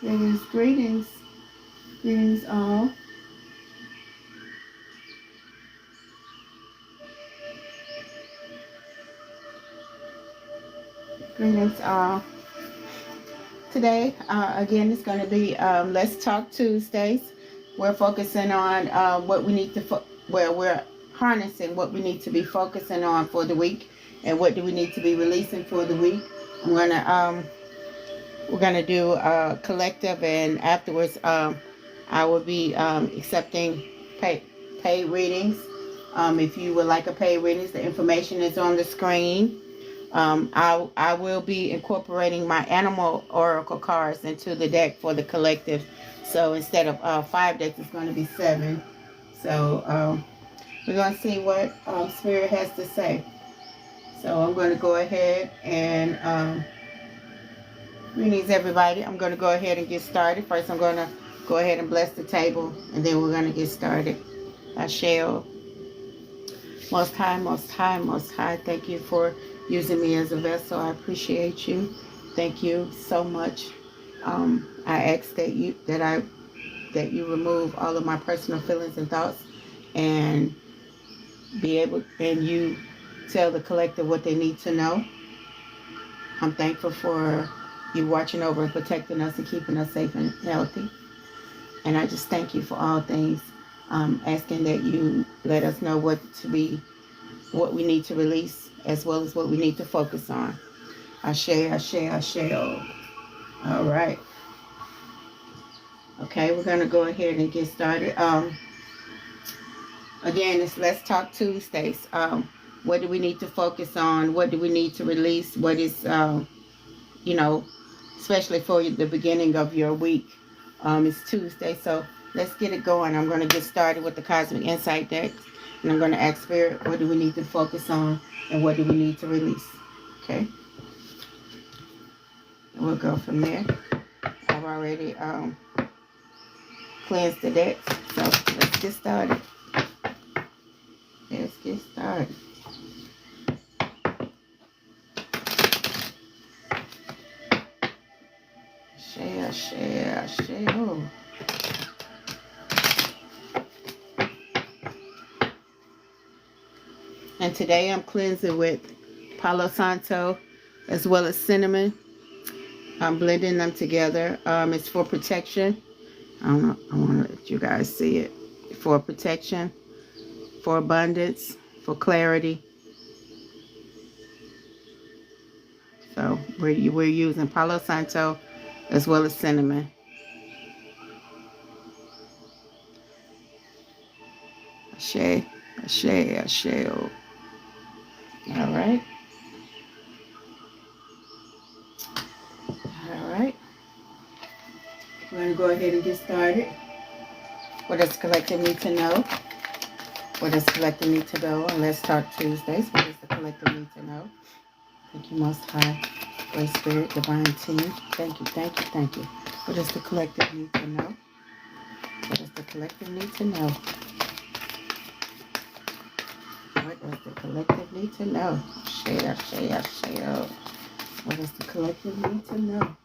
Greetings, greetings, greetings all. Greetings all. Today, again, it's going to be Let's Talk Tuesdays. We're focusing on what we need to, where we're harnessing what we need to be focusing on for the week, and what do we need to be releasing for the week. We're gonna do a collective, and afterwards, I will be accepting paid readings. If you would like a paid readings, the information is on the screen. I will be incorporating my animal oracle cards into the deck for the collective. So instead of 5 decks, it's going to be 7. So we're going to see what Spirit has to say. So I'm going to go ahead and greetings everybody. I'm going to go ahead and get started. First, I'm going to go ahead and bless the table, and then we're going to get started. I shall. Most High, Most High, Most High, thank you for using me as a vessel. I appreciate you. Thank you so much. I ask that you remove all of my personal feelings and thoughts, and you tell the collective what they need to know. I'm thankful for you watching over and protecting us and keeping us safe and healthy. And I just thank you for all things. Asking that you let us know what we need to release, as well as what we need to focus on. Ashe, Ashe, Ashe. All right. Okay, we're going to go ahead and get started. Again, it's Let's Talk Tuesdays. What do we need to focus on? What do we need to release? What is, especially for the beginning of your week. It's Tuesday, so let's get it going. I'm going to get started with the Cosmic Insight deck. And I'm going to ask Spirit, what do we need to focus on? And what do we need to release? Okay? And we'll go from there. I've already cleansed the deck. So let's get started. Let's get started. Share. Oh. And today I'm cleansing with Palo Santo as well as cinnamon. I'm blending them together. It's for protection. I want to let you guys see it. For protection, for abundance, for clarity. So we're using Palo Santo as well as cinnamon. Ashe, Ashe, Ashe. All right. We're going to go ahead and get started. What does the collective need to know? What does the collective need to know? And Let's Talk Tuesdays. What does the collective need to know? Thank you, Most High, Great Spirit, Divine Team. Thank you. What does the collective need to know? What does the collective need to know? What does the collective need to know? Share. What does the collective need to know?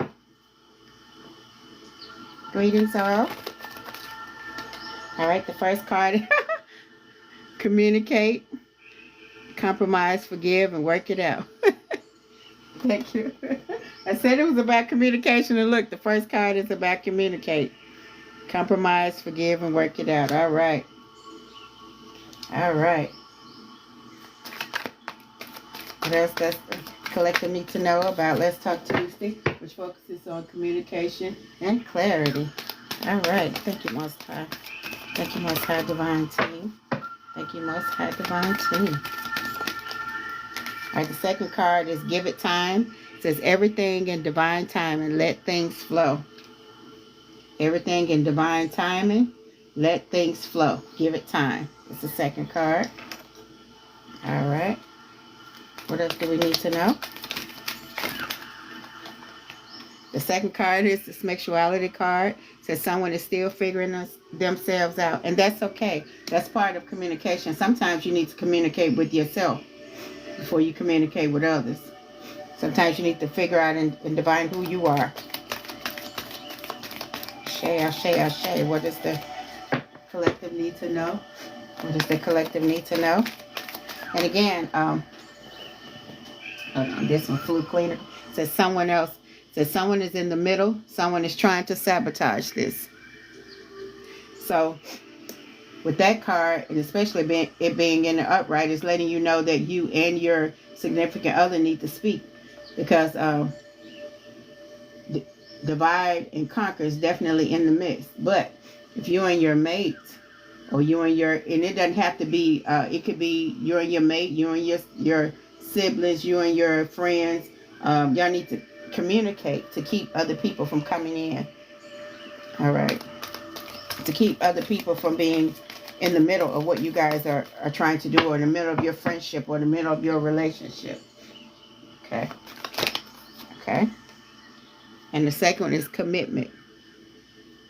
Greetings all. All right, the first card. Communicate, compromise, forgive, and work it out. Thank you. I said it was about communication, and look, the first card is about communicate. Compromise, forgive, and work it out. All right. What else does the collective need to know about Let's Talk Tuesday, which focuses on communication and clarity? All right. Thank you, Most High. Thank you, Most High Divine Team. Thank you, Most High Divine Team. All right, the second card is Give It Time. It says everything in divine timing, let things flow. Everything in divine timing, let things flow. Give it time. It's the second card. All right. What else do we need to know? The second card is the sexuality card. It says someone is still figuring themselves out. And that's okay. That's part of communication. Sometimes you need to communicate with yourself before you communicate with others. Sometimes you need to figure out and divine who you are. Ashe, ashe, ashe. What does the collective need to know? What does the collective need to know? And again, this one, flu cleaner, says someone else, says someone is in the middle. Someone is trying to sabotage this. So with that card, and especially it being in the upright, is letting you know that you and your significant other need to speak, because divide and conquer is definitely in the mix. But if you and your mate, or you and your, and it doesn't have to be, it could be you and your mate, you and your siblings, you and your friends, y'all need to communicate to keep other people from coming in. All right, to keep other people from being in the middle of what you guys are trying to do, or in the middle of your friendship, or in the middle of your relationship. Okay. Okay. And the second one is commitment.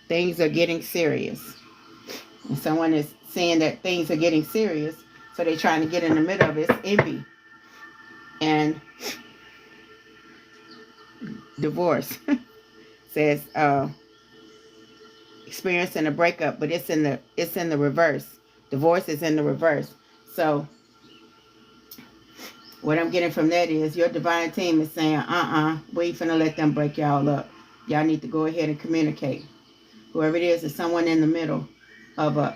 Things are getting serious. And someone is saying that things are getting serious, so they're trying to get in the middle of it. It's envy. And divorce. Says experiencing a breakup, but it's in the reverse. Divorce is in the reverse. So what I'm getting from that is your divine team is saying, we ain't finna let them break y'all up. Y'all need to go ahead and communicate. Whoever it is someone in the middle of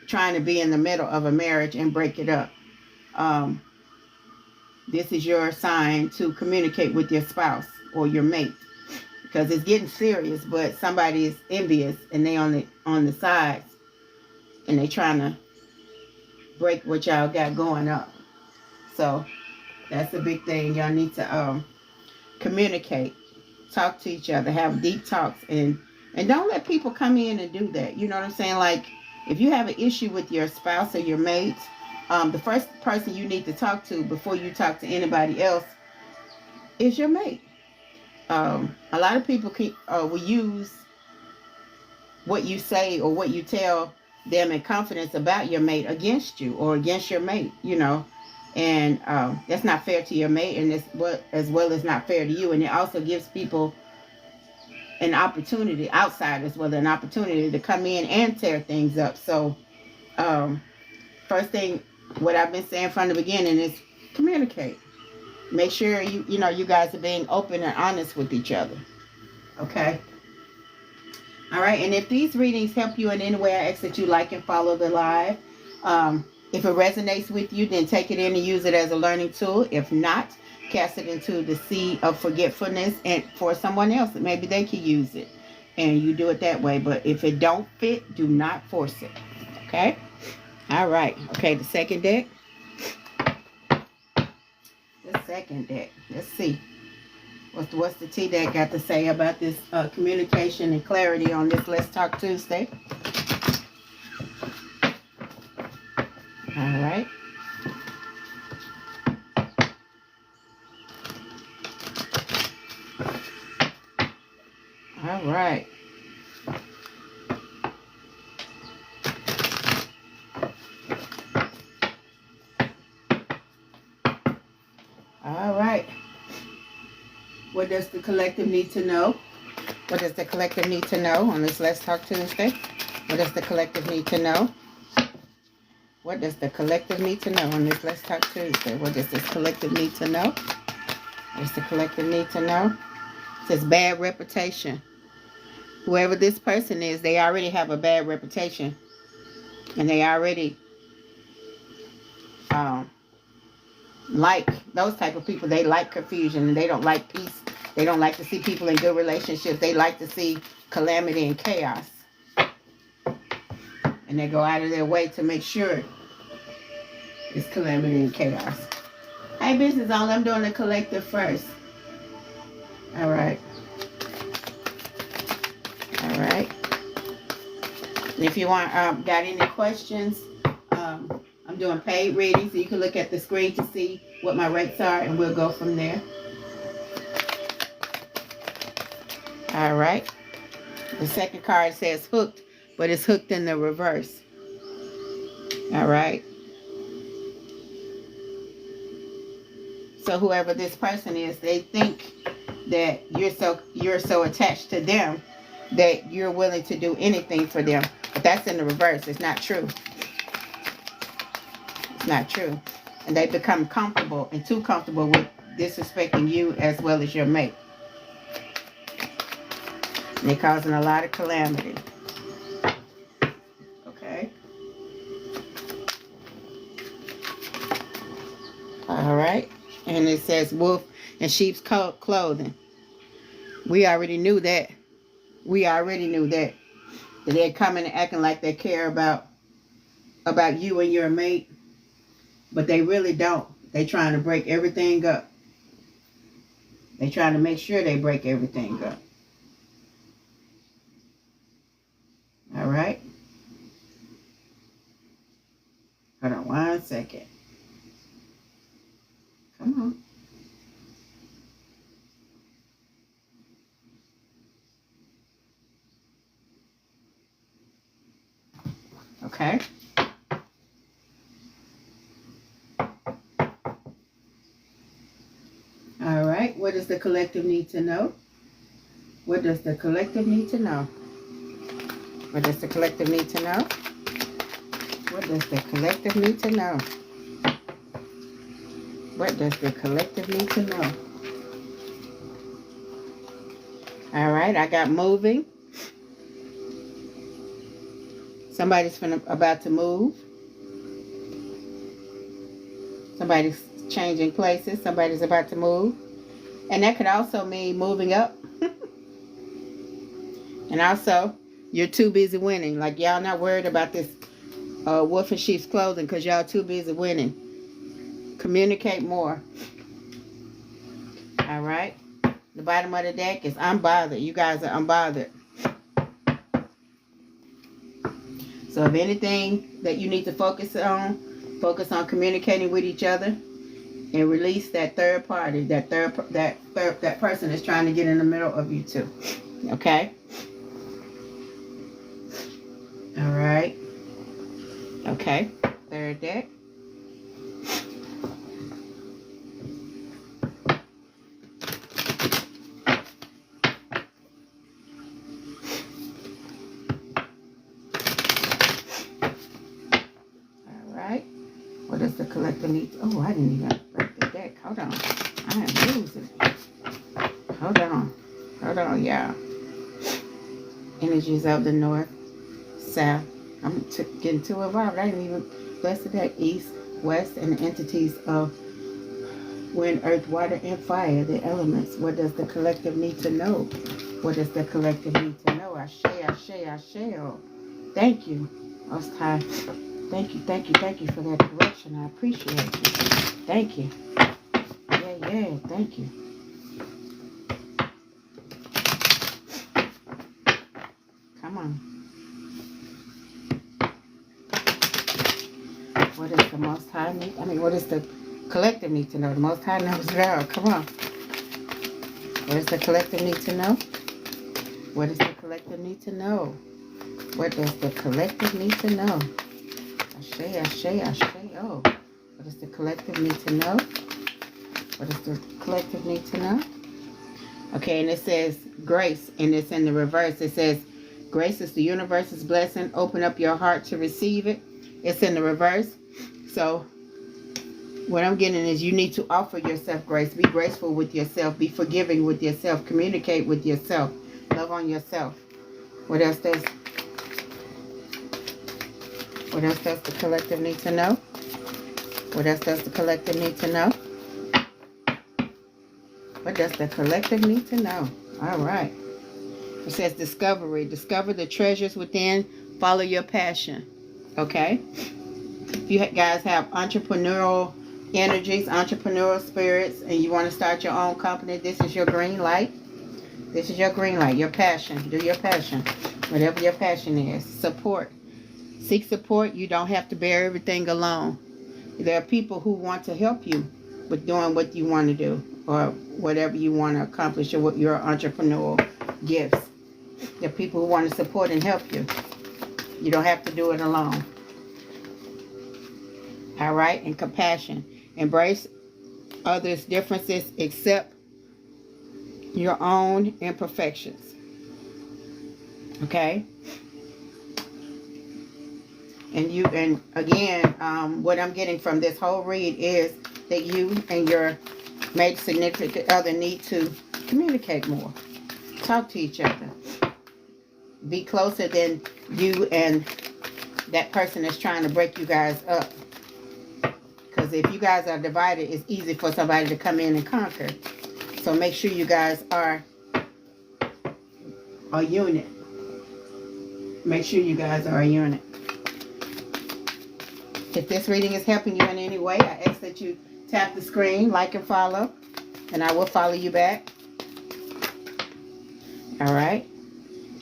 trying to be in the middle of a marriage and break it up. This is your sign to communicate with your spouse or your mate, because it's getting serious, but somebody is envious and they on the sides, and they trying to break what y'all got going up. So that's a big thing. Y'all need to communicate, talk to each other, have deep talks, and don't let people come in and do that. You know what I'm saying? Like, if you have an issue with your spouse or your mate, the first person you need to talk to before you talk to anybody else is your mate. A lot of people will use what you say or what you tell them in confidence about your mate against you or against your mate, you know. And that's not fair to your mate, and as well as not fair to you. And it also gives people an opportunity, outsiders, an opportunity to come in and tear things up. So first thing, what I've been saying from the beginning is communicate. Make sure you guys are being open and honest with each other. Okay? All right, and if these readings help you in any way, I ask that you like and follow the live. If it resonates with you, then take it in and use it as a learning tool. If not, cast it into the sea of forgetfulness and for someone else that maybe they can use it. And you do it that way. But if it don't fit, do not force it. Okay? All right. Okay, the second deck. The second deck. Let's see. What's the T deck got to say about this communication and clarity on this Let's Talk Tuesday? All right. All right. All right. What does the collective need to know? What does the collective need to know on this Let's Talk Tuesday? What does the collective need to know? What does the collective need to know on this Let's Talk Tuesday? What does this collective need to know? What does the collective need to know? It says bad reputation. Whoever this person is, they already have a bad reputation. And they already like those type of people. They like confusion and they don't like peace. They don't like to see people in good relationships. They like to see calamity and chaos. And they go out of their way to make sure it's calamity and chaos. Hey, business owner, I'm doing the collective first. All right. All right. And if you want, got any questions, I'm doing paid readings, so you can look at the screen to see what my rates are, and we'll go from there. All right. The second card says hooked, but it's hooked in the reverse. All right. So whoever this person is, they think that you're so attached to them that you're willing to do anything for them. But that's in the reverse. It's not true. It's not true. And they become comfortable and too comfortable with disrespecting you as well as your mate. And they're causing a lot of calamity. Okay. All right. And it says wolf in sheep's clothing. We already knew that. We already knew that. That they're coming and acting like they care about you and your mate. But they really don't. They're trying to break everything up. They're trying to make sure they break everything up. All right. Hold on 1 second. Come on. Okay. All right. What does the collective need to know? What does the collective need to know? What does the collective need to know? What does the collective need to know? What does the collective need to know? All right. I got moving. Somebody's about to move. Somebody's changing places. Somebody's about to move. And that could also mean moving up. And also, you're too busy winning. Like, y'all not worried about this wolf in sheep's clothing because y'all too busy winning. Communicate more. All right. The bottom of the deck is unbothered. You guys are unbothered. So if anything that you need to focus on communicating with each other and release that third party, that person that's trying to get in the middle of you two. Okay? All right. Okay. Third deck. What does the collective need? Oh, I didn't even break the deck. Hold on. I am losing. Hold on. Hold on, y'all. Energies of the north, south. I'm getting too involved. I didn't even bless the deck. East, west, and the entities of wind, earth, water, and fire, the elements. What does the collective need to know? What does the collective need to know? Ashe, ashe, ashe. Oh, thank you, Most High. Thank you for that correction. I appreciate you. Thank you. Yeah, thank you. Come on. What does the Most High need? What does the collective need to know? The Most High knows it all. Come on. What does the collective need to know? What does the collective need to know? What does the collective need to know? Ashe, ashe. Oh, what does the collective need to know? What does the collective need to know? Okay, and it says grace, and it's in the reverse. It says grace is the universe's blessing. Open up your heart to receive it. It's in the reverse. So what I'm getting is you need to offer yourself grace. Be graceful with yourself. Be forgiving with yourself. Communicate with yourself. Love on yourself. What else does the collective need to know? What else does the collective need to know? What does the collective need to know? All right. It says discovery. Discover the treasures within. Follow your passion. Okay? If you guys have entrepreneurial energies, entrepreneurial spirits, and you want to start your own company, this is your green light. This is your green light. Your passion. Do your passion. Whatever your passion is. Support. Seek support. You don't have to bear everything alone. There are people who want to help you with doing what you want to do or whatever you want to accomplish or what your entrepreneurial gifts. There are people who want to support and help you. You don't have to do it alone. All right? And compassion. Embrace others' differences. Accept your own imperfections. Okay. And again, what I'm getting from this whole read is that you and your mate significant other need to communicate more. Talk to each other. Be closer than you and that person that's trying to break you guys up. Because if you guys are divided, it's easy for somebody to come in and conquer. So make sure you guys are a unit. Make sure you guys are a unit. If this reading is helping you in any way, I ask that you tap the screen, like and follow, and I will follow you back. All right.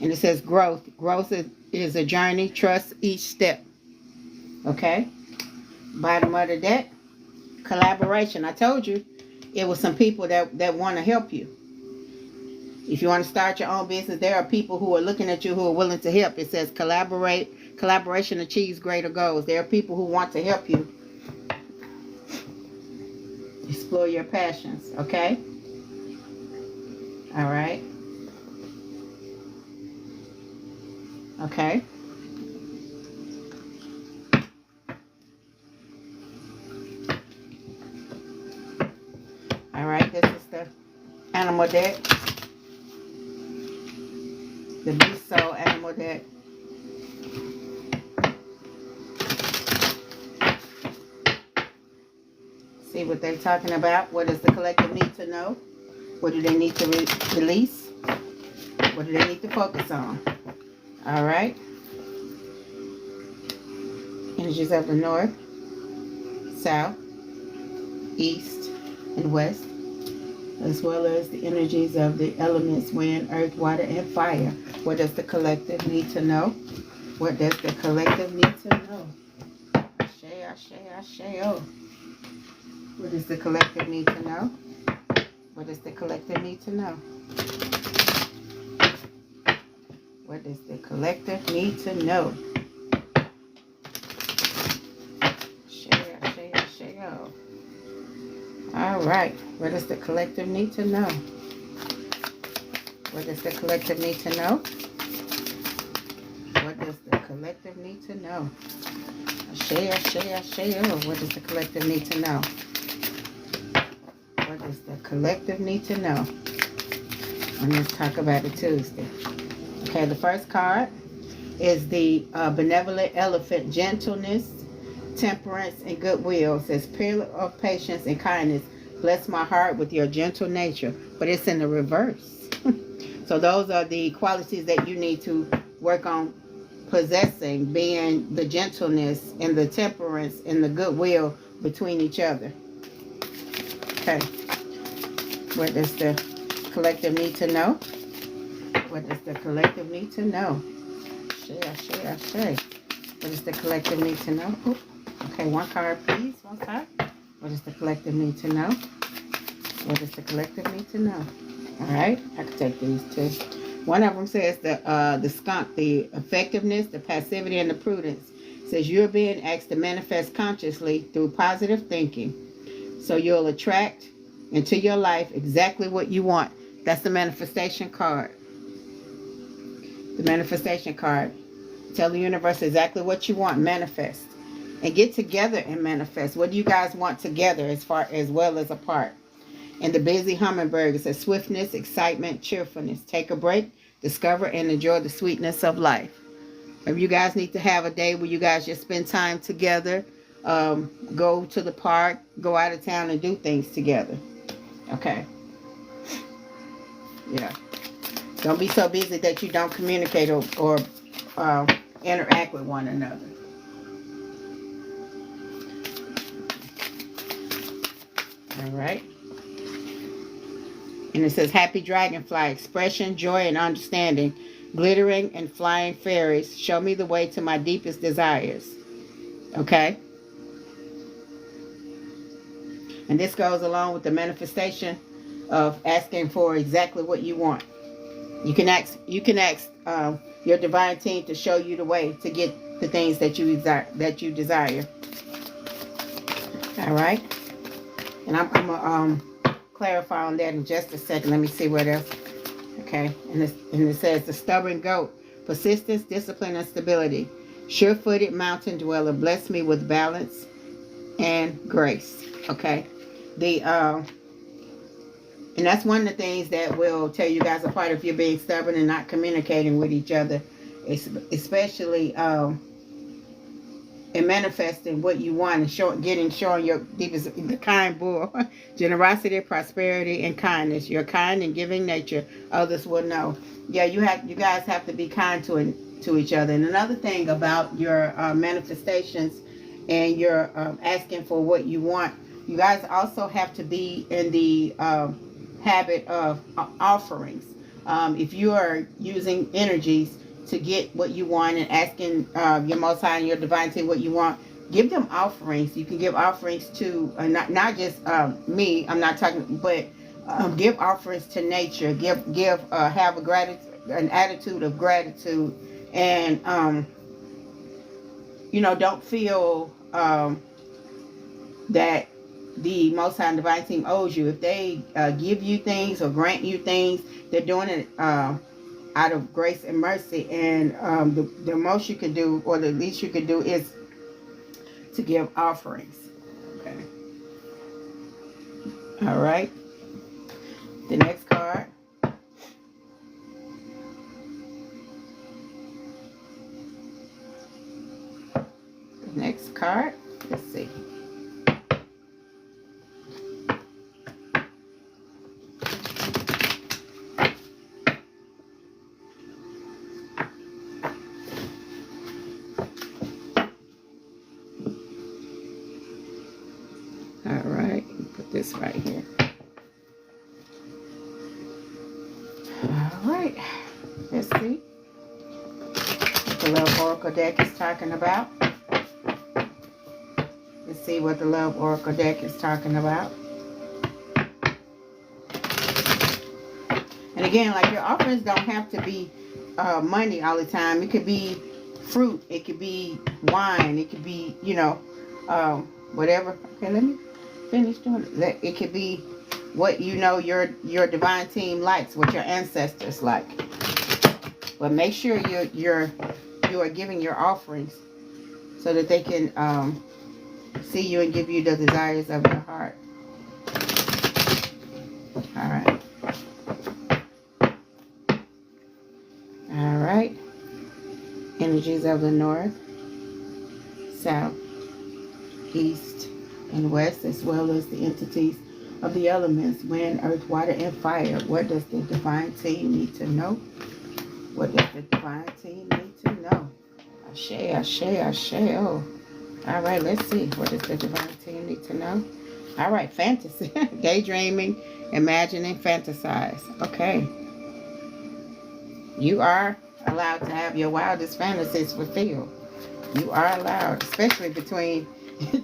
And it says growth. Growth is a journey. Trust each step. Okay. Bottom of the deck. Collaboration. I told you it was some people that want to help you. If you want to start your own business, there are people who are looking at you who are willing to help. It says collaborate. Collaboration achieves greater goals. There are people who want to help you explore your passions. Okay? All right. Okay. All right. This is the animal deck. The Beast Soul animal deck. See what they're talking about. What does the collective need to know? What do they need to release? What do they need to focus on? All right. Energies of the north, south, east, and west, as well as the energies of the elements, wind, earth, water, and fire. What does the collective need to know? What does the collective need to know? Ashe, ashe, ashe, oh. What does the collective need to know? What does the collective need to know? What does the collective need to know? Share. All right. What does the collective need to know? What does the collective need to know? What does the collective need to know? Share. What does the collective need to know? What does the collective need to know? And let's talk about it Tuesday. Okay, the first card is the benevolent elephant, gentleness, temperance, and goodwill. It says, pillar of patience and kindness, bless my heart with your gentle nature. But it's in the reverse. So those are the qualities that you need to work on possessing, being the gentleness and the temperance and the goodwill between each other. Okay. What does the collective need to know? What does the collective need to know? Share. What does the collective need to know? Ooh. Okay, one card, please. One card. What does the collective need to know? What does the collective need to know? All right, I can take these two. One of them says the skunk, the effectiveness, the passivity, and the prudence. It says you're being asked to manifest consciously through positive thinking. So you'll attract into your life exactly what you want. That's the manifestation card. The manifestation card. Tell the universe exactly what you want. Manifest. And get together and manifest. What do you guys want together as well as apart? And the busy hummingbird, it says swiftness, excitement, cheerfulness. Take a break, discover, and enjoy the sweetness of life. If you guys need to have a day where you guys just spend time together, go to the park, go out of town and do things together. Okay. Yeah. Don't be so busy that you don't communicate or interact with one another. All right. And it says, happy dragonfly, expression, joy, and understanding, glittering and flying fairies, show me the way to my deepest desires. Okay? And this goes along with the manifestation of asking for exactly what you want. You can ask your divine team to show you the way to get the things that you desire. All right? And I'm going to clarify on that in just a second. Let me see what else. Okay. And it says the stubborn goat persistence, discipline, and stability. Sure-footed mountain dweller, bless me with balance and grace. Okay. And that's one of the things that will tear you guys apart if you're being stubborn and not communicating with each other, especially in manifesting what you want and showing your deepest, the kind bull. Generosity, prosperity, and kindness. You're kind and giving nature. Others will know. Yeah, you guys have to be kind to each other. And another thing about your manifestations and your asking for what you want, you guys also have to be in the habit of offerings. If you are using energies to get what you want and asking your Most High and your divine team what you want, give them offerings. You can give offerings to not just me. I'm not talking, but give offerings to nature. Have an attitude of gratitude, and don't feel that the Most High and divine team owes you. If they give you things or grant you things, they're doing it out of grace and mercy, and the most you can do, or the least you can do, is to give offerings. Okay. All right. The next card. The next card. Let's see. This right here. All right, let's see what the Love Oracle deck is talking about. Let's see what the Love Oracle deck is talking about. And again, like, your offerings don't have to be money all the time. It could be fruit, it could be wine, it could be, whatever. Okay, let me finish doing it. It could be what your divine team likes, what your ancestors like. But make sure you are giving your offerings so that they can see you and give you the desires of your heart. All right. All right. Energies of the north, south, east, and west, as well as the entities of the elements, wind, earth, water, and fire. What does the divine team need to know? What does the divine team need to know? Ashe, ashe, ashe. Oh. All right, let's see. What does the divine team need to know? All right, fantasy. Daydreaming, imagining, fantasize. Okay. You are allowed to have your wildest fantasies fulfilled. You are allowed, especially between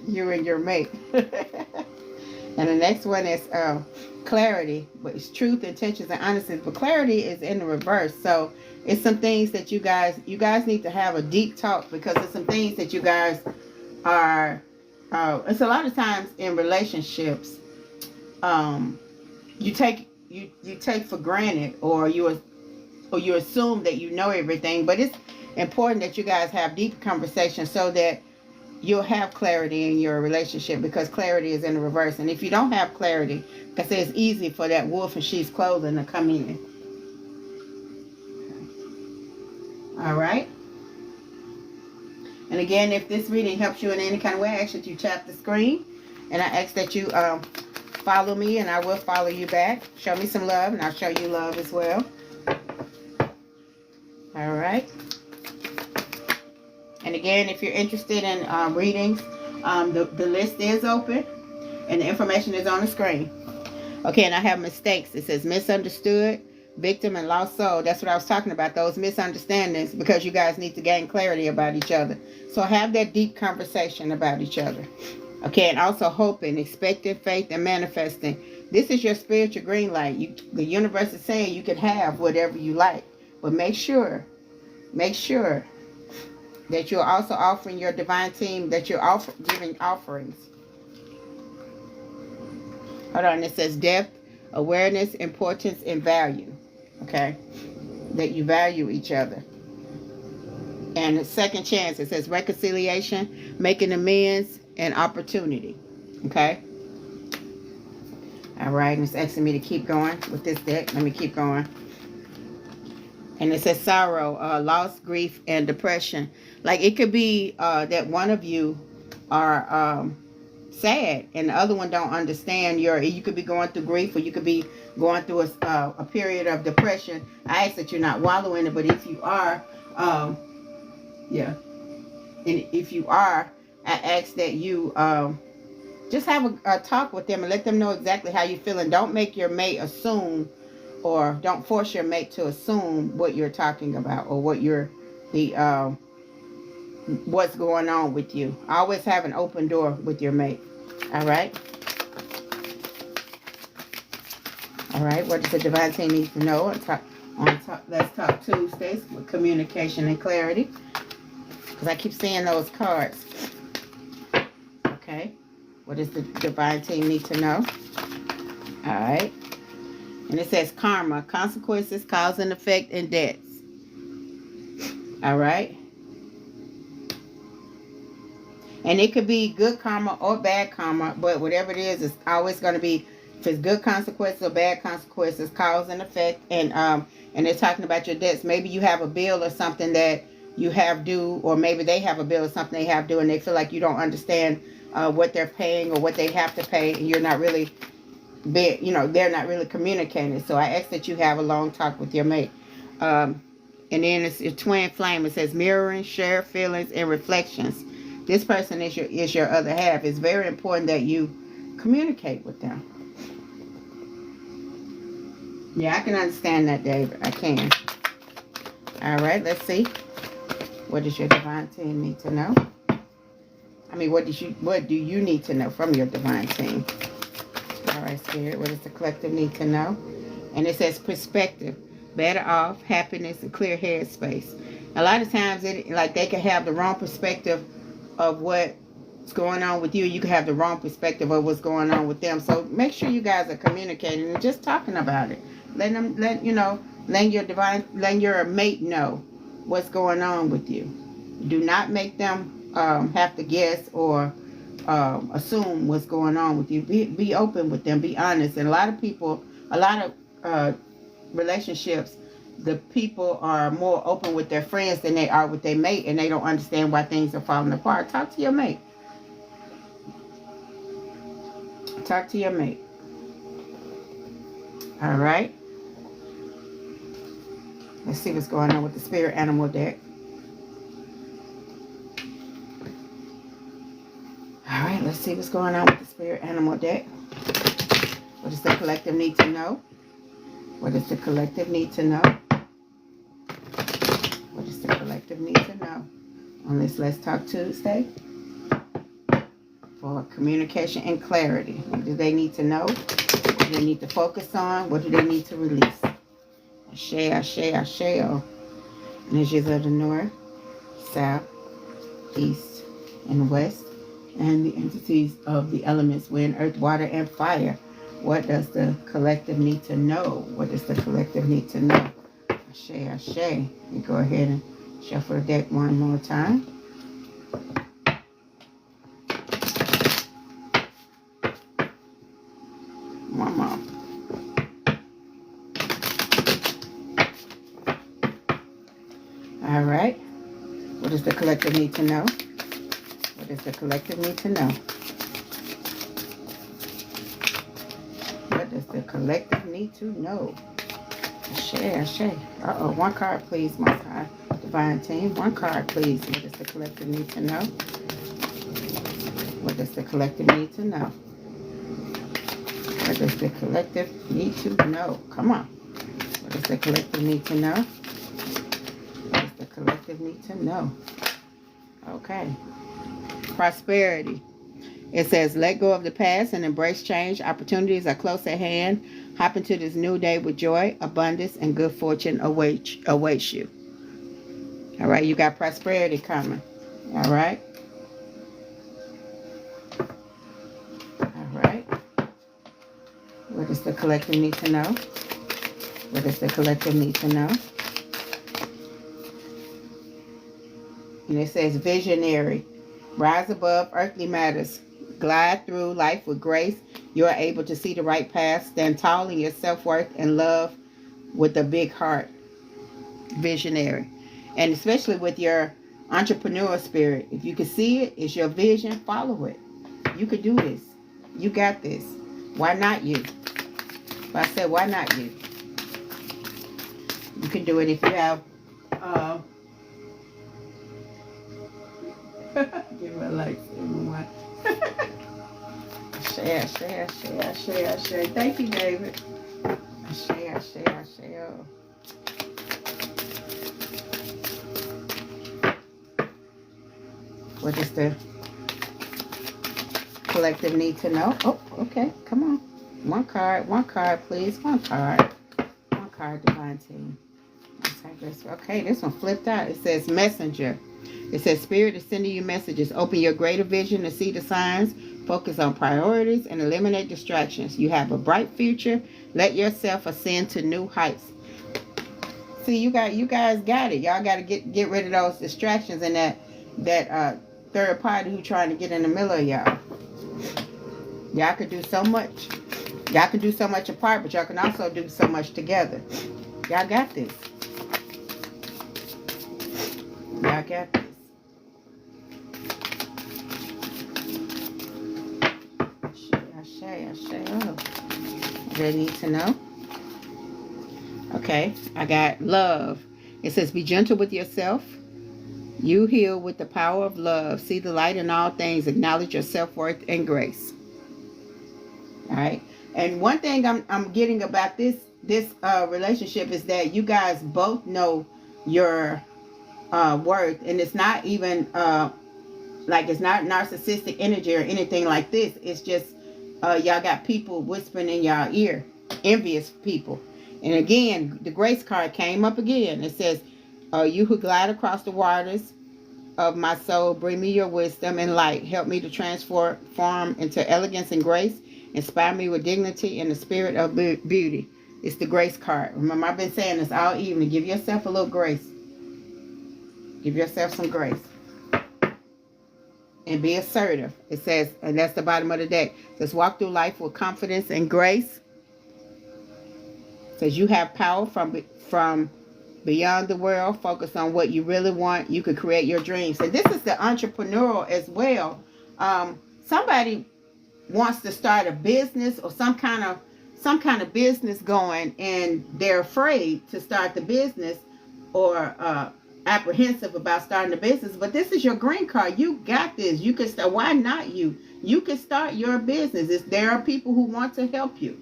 you and your mate. And the next one is clarity, but it's truth, intentions, and honesty. But clarity is in the reverse. So it's some things that you guys need to have a deep talk, because it's some things that you guys are. It's a lot of times in relationships, you take for granted, or you assume that you know everything. But it's important that you guys have deep conversations so that you'll have clarity in your relationship, because clarity is in the reverse. And if you don't have clarity, like I say, it's easy for that wolf in sheep's clothing to come in. All right. And again, if this reading helps you in any kind of way, I ask that you tap the screen, and I ask that you follow me, and I will follow you back. Show me some love, and I'll show you love as well. All right. And again, if you're interested in readings, the list is open, and the information is on the screen. Okay, and I have mistakes. It says misunderstood, victim, and lost soul. That's what I was talking about, those misunderstandings, because you guys need to gain clarity about each other. So have that deep conversation about each other. Okay, and also hoping, expecting, faith, and manifesting. This is your spiritual green light. The universe is saying you can have whatever you like, but make sure that you're also offering your divine team, that you're giving offerings. Hold on, it says depth, awareness, importance, and value. Okay? That you value each other. And the second chance, it says reconciliation, making amends, and opportunity. Okay? All right, and it's asking me to keep going with this deck. Let me keep going. And it says sorrow, loss, grief, and depression. Like it could be that one of you are sad and the other one don't understand you could be going through grief, or you could be going through a period of depression. I ask that you're not wallowing it, but if you are, yeah. And if you are, I ask that you just have a talk with them and let them know exactly how you're feeling. Don't make your mate assume, or don't force your mate to assume what you're talking about, or what what's going on with you. Always have an open door with your mate. All right. All right. What does the divine team need to know on top? Let's Talk Tuesdays with communication and clarity. Because I keep seeing those cards. Okay. What does the divine team need to know? All right. And it says karma, consequences, cause and effect, and debts. All right. And it could be good karma or bad karma, but whatever it is, it's always going to be, if it's good consequences or bad consequences, cause and effect. And they're talking about your debts. Maybe you have a bill or something that you have due, or maybe they have a bill or something they have due, and they feel like you don't understand what they're paying or what they have to pay, and you're not really, they're not really communicating. So I ask that you have a long talk with your mate. And then it's your twin flame. It says mirroring, share feelings, and reflections. This person is your other half. It's very important that you communicate with them. Yeah, I can understand that, David. I can. All right, let's see. What does your divine team need to know? I mean, what do you need to know from your divine team? All right, Spirit, what does the collective need to know? And it says perspective, better off, happiness, and clear headspace. A lot of times, they can have the wrong perspective of what's going on with you. You can have the wrong perspective of what's going on with them. So make sure you guys are communicating and just talking about it. Let your mate know what's going on with you. Do not make them have to guess or assume what's going on with you. Be open with them. Be honest. And a lot of relationships, the people are more open with their friends than they are with their mate, and they don't understand why things are falling apart. Talk to your mate. Talk to your mate. All right. Let's see what's going on with the spirit animal deck. All right, let's see what's going on with the spirit animal deck. What does the collective need to know? What does the collective need to know? What does the collective need to know on this Let's Talk Tuesday? For communication and clarity. What do they need to know? What do they need to focus on? What do they need to release? Ashe, ashe, ashe. Energies of the north, south, east, and west. And the entities of the elements, wind, earth, water, and fire. What does the collective need to know? What does the collective need to know? Ashe, ashe. You go ahead and shuffle the deck one more time. One more. All right. What does the collective need to know? What does the collective need to know? What does the collective need to know? Ashe, ashe. Uh-oh. One card, please, Most High Divine Team. One card, please. What does the collective need to know? What does the collective need to know? What does the collective need to know? Come on. What does the collective need to know? What does the collective need to know? Okay. Prosperity. It says, let go of the past and embrace change. Opportunities are close at hand. Hop into this new day with joy, abundance, and good fortune awaits you. All right, you got prosperity coming. All right. All right. What does the collective need to know? What does the collective need to know? And it says visionary. Rise above earthly matters. Glide through life with grace. You are able to see the right path. Stand tall in your self-worth and love with a big heart. Visionary. And especially with your entrepreneurial spirit. If you can see it, it's your vision, follow it. You could do this. You got this. Why not you? If I said, why not you? You can do it if you have give me a like. Share. Thank you, David. Share. What does the collective need to know? Oh, okay. Come on. One card, please. One card, divine team. Okay, this one flipped out. It says messenger. It says spirit is sending you messages. Open your greater vision to see the signs. Focus on priorities and eliminate distractions. You have a bright future. Let yourself ascend to new heights. See, you guys got it. Y'all got to get rid of those distractions and that third party who trying to get in the middle of y'all. Y'all could do so much. Y'all can do so much apart, but y'all can also do so much together. Y'all got this. Y'all got this. Share. They need to know. Okay, I got love. It says, be gentle with yourself. You heal with the power of love. See the light in all things. Acknowledge your self-worth and grace. All right. And one thing I'm getting about this relationship is that you guys both know your worth, and it's not even like it's not narcissistic energy or anything like this. It's just y'all got people whispering in y'all ear, envious people. And again, the grace card came up again. It says, you who glide across the waters of my soul, bring me your wisdom and light. Help me to transform into elegance and grace. Inspire me with dignity and the spirit of beauty. It's the grace card. Remember, I've been saying this all evening. Give yourself a little grace. Give yourself some grace. And be assertive. It says, and that's the bottom of the deck. It says, walk through life with confidence and grace. It says, you have power from beyond the world. Focus on what you really want. You could create your dreams. And this is the entrepreneurial as well. Somebody wants to start a business or some kind of business going, and they're afraid to start the business or apprehensive about starting the business. But this is your green card. You got this. You can start. Why not you? You can start your business. There are people who want to help you.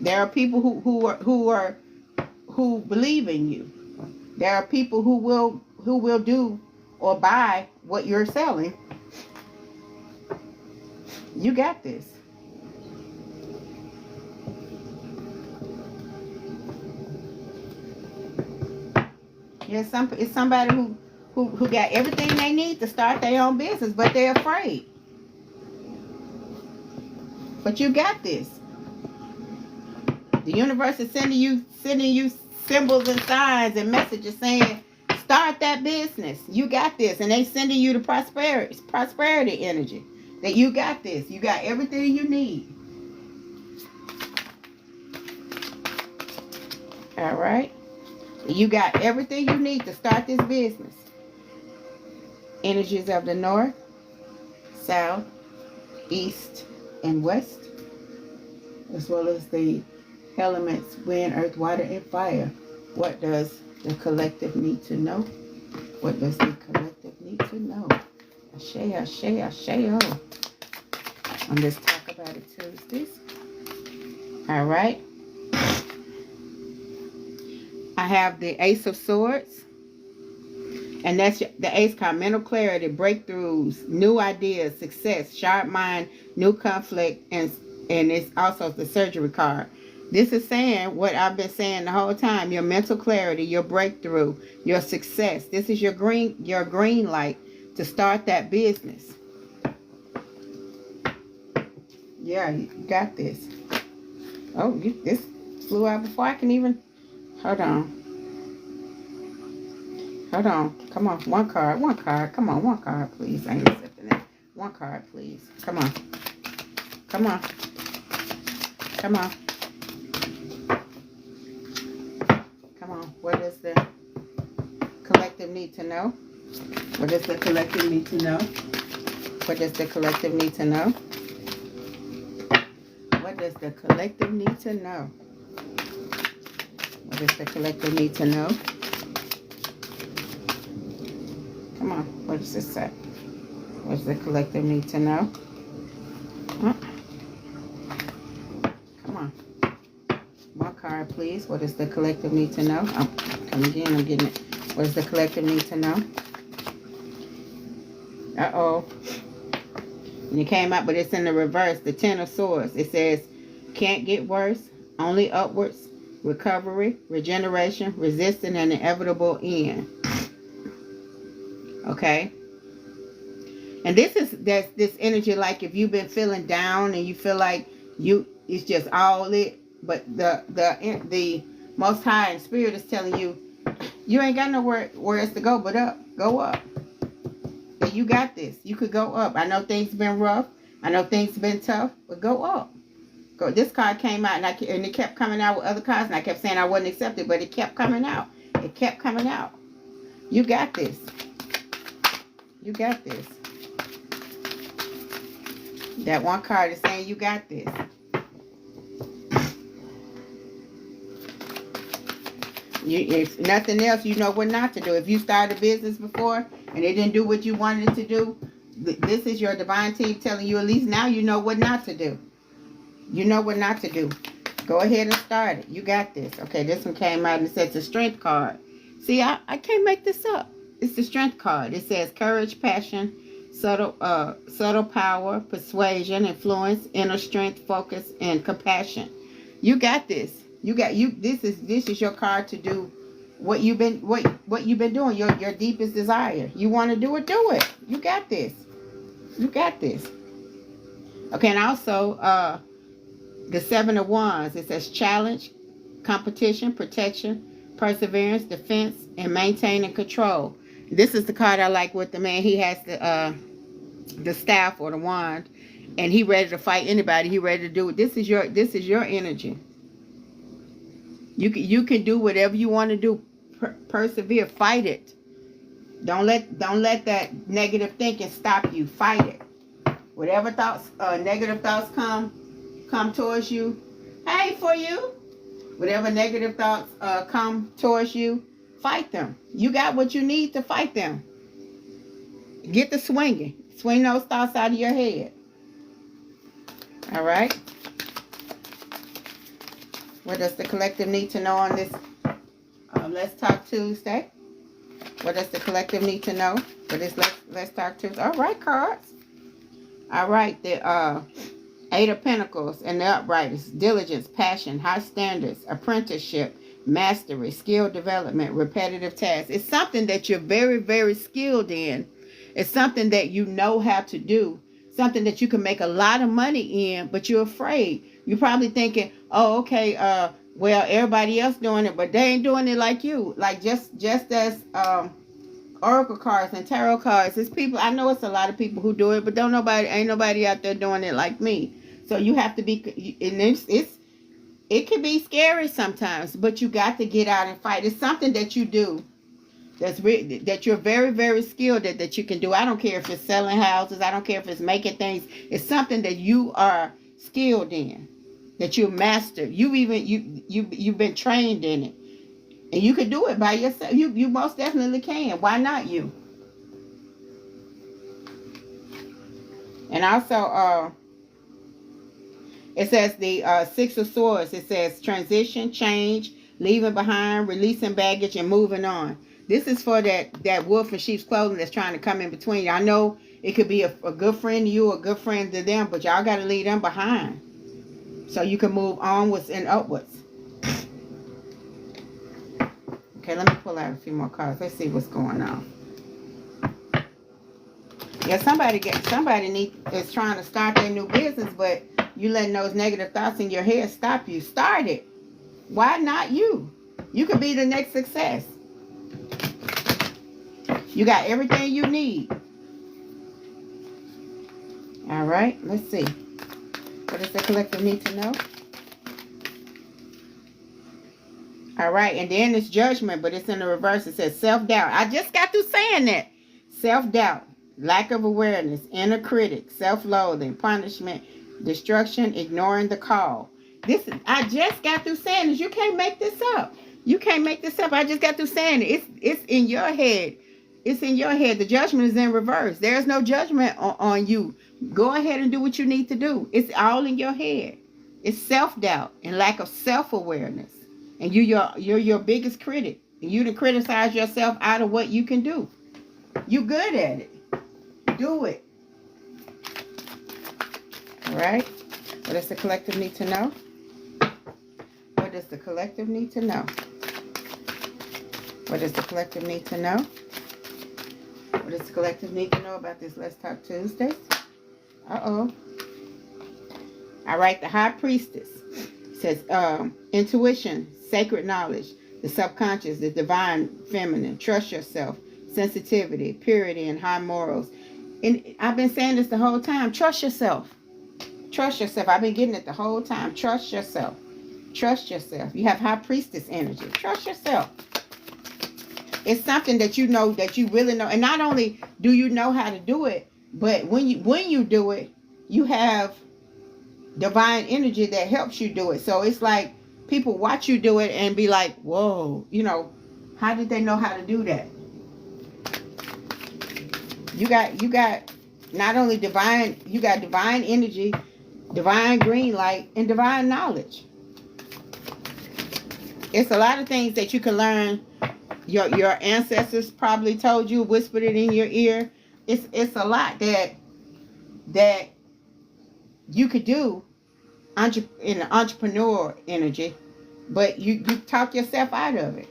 There are people who believe in you. There are people who will do or buy what you're selling. You got this. Yeah, it's somebody who got everything they need to start their own business, but they're afraid. But you got this. The universe is sending you symbols and signs and messages saying, start that business. You got this. And they sending you the prosperity energy. That you got this. You got everything you need. All right. You got everything you need to start this business. Energies of the north, south, east, and west, as well as the elements wind, earth, water, and fire. What does the collective need to know? What does the collective need to know? Share. On this Talk About It Tuesdays. All right. I have the Ace of Swords. And that's the Ace card. Mental clarity, breakthroughs, new ideas, success, sharp mind, new conflict, and it's also the surgery card. This is saying what I've been saying the whole time. Your mental clarity, your breakthrough, your success. This is your green light to start that business. Yeah, you got this. Oh, this flew out before I can even... Hold on. Hold on. Come on. One card. One card. Come on. One card, please. I ain't accepting that. One card, please. Come on. Come on. Come on. Come on. What does the collective need to know? What does the collective need to know? What does the collective need to know? What does the collective need to know? What does the collective need to know? Come on. What does this say? What does the collective need to know? Huh? Come on. One card, please. What does the collective need to know? Oh, come again. I'm getting it. What does the collective need to know? Uh-oh. And it came out, but it's in the reverse. The Ten of Swords. It says, can't get worse, only upwards, recovery, regeneration, resistance, and inevitable end. Okay? And this is this energy, like if you've been feeling down and you feel like it's just all it, but the Most High and Spirit is telling you, you ain't got nowhere else to go but up. Go up. And you got this. You could go up. I know things been rough. I know things been tough, but go up. Go. This card came out, and it kept coming out with other cards, and I kept saying I wasn't accepted, but it kept coming out. It kept coming out. You got this. You got this. That one card is saying you got this. If nothing else, you know what not to do. If you started a business before and it didn't do what you wanted it to do, this is your divine team telling you, at least now you know what not to do. You know what not to do. Go ahead and start it. You got this. Okay, this one came out and it says the Strength card. See, I can't make this up. It's the Strength card. It says courage, passion, subtle power, persuasion, influence, inner strength, focus, and compassion. You got this. This is your card to do what you've been doing, your deepest desire. You want to do it, do it. You got this. You got this. Okay, and also the Seven of Wands. It says challenge, competition, protection, perseverance, defense, and maintaining control. This is the card I like with the man. He has the staff or the wand, and he ready to fight anybody. He ready to do it. This is your energy. You can do whatever you want to do. Persevere. Fight it. Don't let that negative thinking stop you. Fight it. Whatever thoughts, negative thoughts come towards you. Hey, for you. Whatever negative thoughts come towards you, fight them. You got what you need to fight them. Get the swinging. Swing those thoughts out of your head. All right. What does the collective need to know on this Let's Talk Tuesday? What does the collective need to know for this Let's Talk Tuesday? All right, cards. All right, the Eight of Pentacles and the Uprightness. Diligence, passion, high standards, apprenticeship, mastery, skill development, repetitive tasks. It's something that you're very, very skilled in. It's something that you know how to do. Something that you can make a lot of money in, but you're afraid. You're probably thinking, oh, okay, well, everybody else doing it, but they ain't doing it like you. Like just as oracle cards and tarot cards, it's people. I know it's a lot of people who do it, but ain't nobody out there doing it like me. So you have to be, and it can be scary sometimes, but you got to get out and fight. It's something that you do that you're very, very skilled at, that you can do. I don't care if it's selling houses. I don't care if it's making things. It's something that you are skilled in, that you mastered. You've been trained in it, and you can do it by yourself. You most definitely can. Why not you? And also, it says the Six of Swords. It says transition, change, leaving behind, releasing baggage, and moving on. This is for that wolf in sheep's clothing that's trying to come in between. I know it could be a good friend to you, a good friend to them, but y'all got to leave them behind so you can move onwards and upwards. Okay, let me pull out a few more cards. Let's see what's going on. Yeah, somebody is trying to start their new business, but you letting those negative thoughts in your head stop you. Start it. Why not you? You could be the next success. You got everything you need. All right, let's see. What does the collective need to know? All right, and then it's judgment, but it's in the reverse. It says self-doubt. I just got through saying that. Self-doubt, lack of awareness, inner critic, self-loathing, punishment, destruction, ignoring the call. I just got through saying this. You can't make this up. You can't make this up. I just got through saying it. It's in your head. It's in your head. The judgment is in reverse. There's no judgment on you. Go ahead and do what you need to do. It's all in your head. It's self-doubt and lack of self-awareness. And you're your biggest critic. And you to criticize yourself out of what you can do. You good at it. Do it. All right. What does the collective need to know? What does the collective need to know? What does the collective need to know? What does the collective need to know about this Let's Talk Tuesday? Uh-oh. All right. The High Priestess says intuition, sacred knowledge, the subconscious, the divine feminine, trust yourself, sensitivity, purity, and high morals. And I've been saying this the whole time. Trust yourself. Trust yourself. I've been getting it the whole time. Trust yourself. Trust yourself. You have High Priestess energy. Trust yourself. It's something that you know, that you really know. And not only do you know how to do it, but when you do it, you have divine energy that helps you do it. So it's like people watch you do it and be like, whoa, how did they know how to do that? You got not only divine, you got divine energy, divine green light, and divine knowledge. It's a lot of things that you can learn. Your ancestors probably told you, whispered it in your ear. It's a lot that you could do in the entrepreneur energy, but you talk yourself out of it.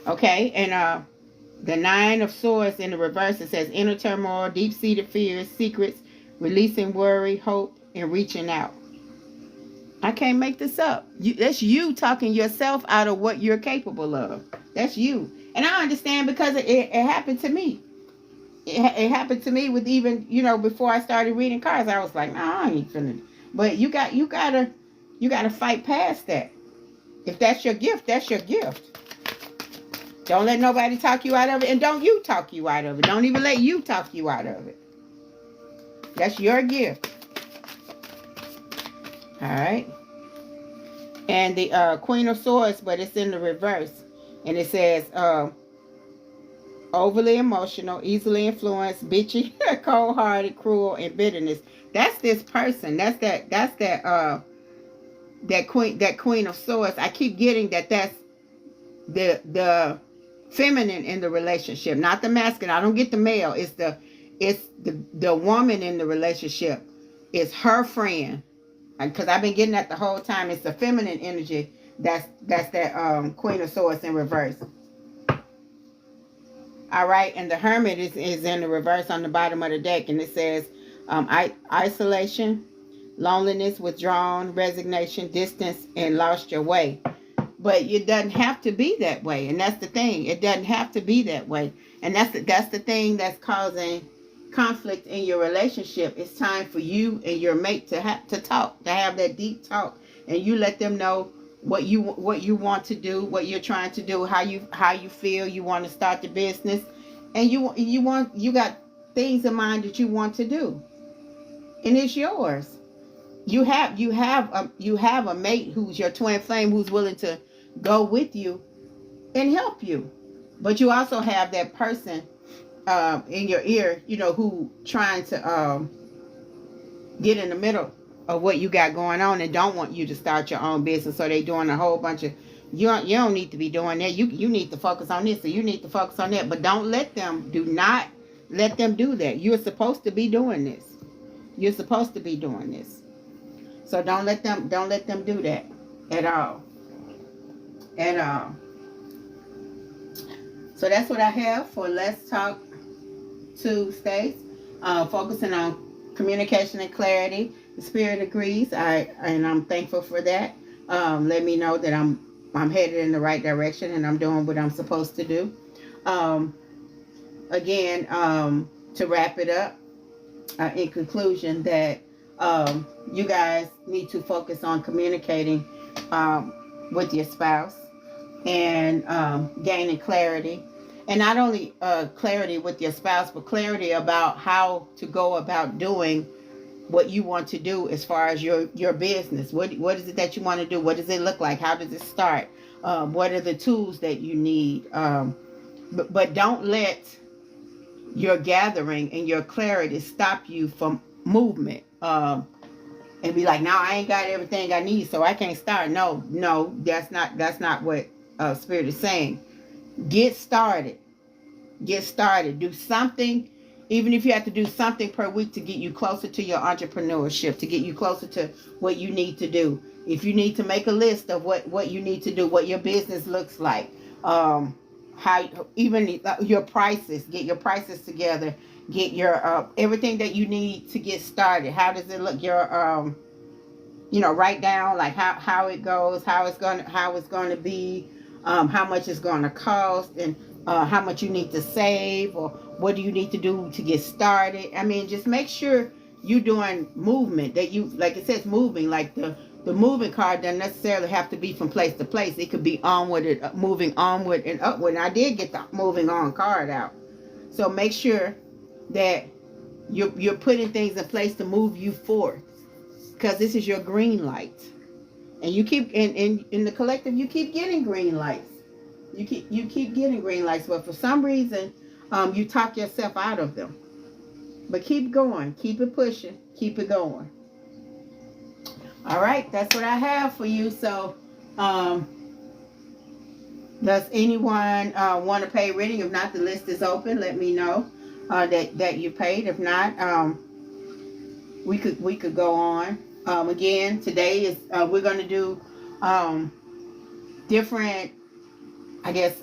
Okay, and the Nine of Swords in the reverse, it says inner turmoil, deep-seated fears, secrets, releasing worry, hope, and reaching out. I can't make this up. That's you talking yourself out of what you're capable of. That's you. And I understand because it happened to me. It happened to me with even, before I started reading cards. I was like, nah, I ain't finna. But you gotta fight past that. If that's your gift, that's your gift. Don't let nobody talk you out of it, and don't you talk you out of it. Don't even let you talk you out of it. That's your gift. All right. And the Queen of Swords, but it's in the reverse. And it says, overly emotional, easily influenced, bitchy, cold-hearted, cruel, and bitterness. That's this person. That's that Queen of Swords. I keep getting that's the feminine in the relationship, not the masculine. I don't get the male. It's the woman in the relationship. It's her friend. Because I've been getting that the whole time. It's the feminine energy. That's that Queen of Swords in reverse. All right, and the Hermit is in the reverse on the bottom of the deck, and it says isolation, loneliness, withdrawn, resignation, distance, and lost your way. But it doesn't have to be that way, and that's the thing. It doesn't have to be that way, and that's the thing that's causing conflict in your relationship. It's time for you and your mate to have that deep talk, and you let them know what you want to do, what you're trying to do, how you feel. You want to start the business, and you got things in mind that you want to do, and it's yours. You have a mate who's your twin flame, who's willing to go with you and help you, but you also have that person in your ear, who trying to get in the middle of what you got going on and don't want you to start your own business. So they doing a whole bunch of, you don't need to be doing that. You need to focus on this, or you need to focus on that. But do not let them do that. You're supposed to be doing this. You're supposed to be doing this. So don't let them do that at all. So that's what I have for Let's Talk Tuesdays. Focusing on communication and clarity. The spirit agrees. And I'm thankful for that. Let me know that I'm headed in the right direction and I'm doing what I'm supposed to do. Again, to wrap it up, in conclusion, that you guys need to focus on communicating with your spouse and gaining clarity. And not only clarity with your spouse, but clarity about how to go about doing what you want to do as far as your business. What is it that you want to do? What does it look like? How does it start? What are the tools that you need? But don't let your gathering and your clarity stop you from movement. And be like, now I ain't got everything I need, so I can't start. No, that's not what Spirit is saying. Get started. Get started. Do something, even if you have to do something per week to get you closer to your entrepreneurship, to get you closer to what you need to do. If you need to make a list of what you need to do, what your business looks like, how even your prices, get your prices together, get your everything that you need to get started. How does it look? Your write down like how it goes, how it's going to be, how much it's going to cost, and how much you need to save, or what do you need to do to get started. I mean, just make sure you're doing movement, that you, like it says moving, like the moving card doesn't necessarily have to be from place to place. It could be onward, moving onward and upward. And I did get the moving on card out. So make sure that you're putting things in place to move you forth, because this is your green light. And you keep in the collective, you keep getting green lights. You keep getting green lights, but for some reason, you talk yourself out of them. But keep going, keep it pushing, keep it going. All right, that's what I have for you. So, does anyone want to pay reading? If not, the list is open. Let me know that you paid. If not, we could go on. Again, today is we're going to do different, I guess,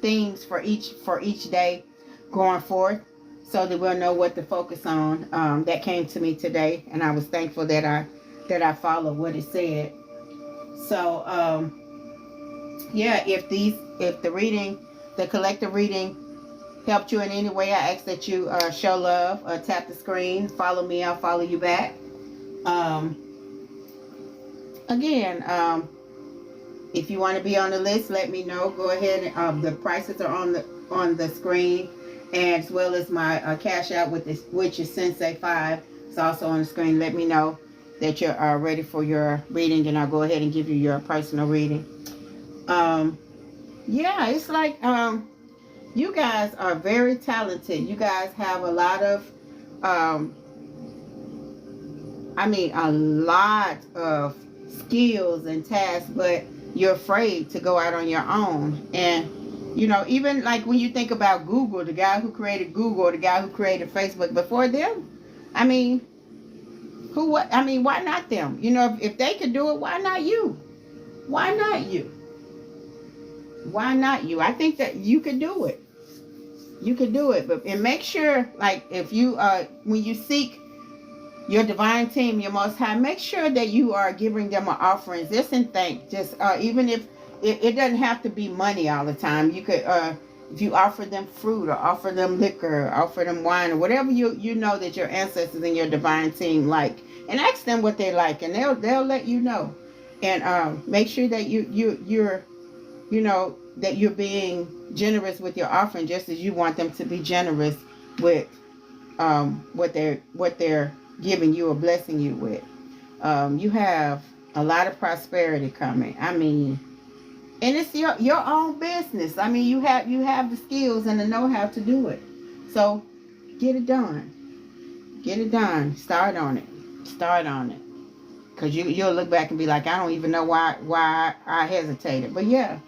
themes for each day going forth, so that we'll know what to focus on. That came to me today, and I was thankful that I followed what it said. So yeah, if the collective reading helped you in any way, I ask that you show love, tap the screen, follow me, I'll follow you back. Again, if you want to be on the list, let me know. Go ahead. The prices are on the screen, as well as my cash out which is Sensei5. It's also on the screen. Let me know that you're ready for your reading, and I'll go ahead and give you your personal reading. Yeah, it's like you guys are very talented. You guys have a lot of a lot of skills and tasks, but you're afraid to go out on your own. And even like when you think about Google, the guy who created Google, the guy who created Facebook, before them, why not them? If they could do it, why not you? Why not you? Why not you? I think that you could do it. You could do it. And make sure, like, if you when you seek your divine team, your Most High, make sure that you are giving them an offering, just in thanks. Just even if it doesn't have to be money all the time. You could, if you offer them fruit, or offer them liquor, or offer them wine, or whatever you know that your ancestors and your divine team like, and ask them what they like, and they'll let you know. And make sure that you're that you're being generous with your offering, just as you want them to be generous with what they're giving you or blessing you with. You have a lot of prosperity coming. And it's your own business. You have the skills and the know-how to do it. So get it done. Get it done. Start on it. Because you'll look back and be like, I don't even know why I hesitated. But yeah,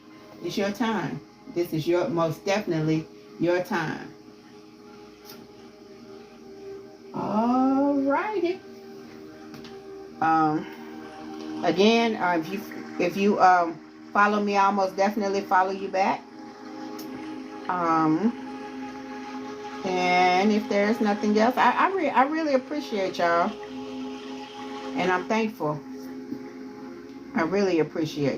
it's your time. This is most definitely your time. Alrighty. Again, if you follow me, I'll most definitely follow you back. And if there's nothing else, I really appreciate y'all, and I'm thankful. I really appreciate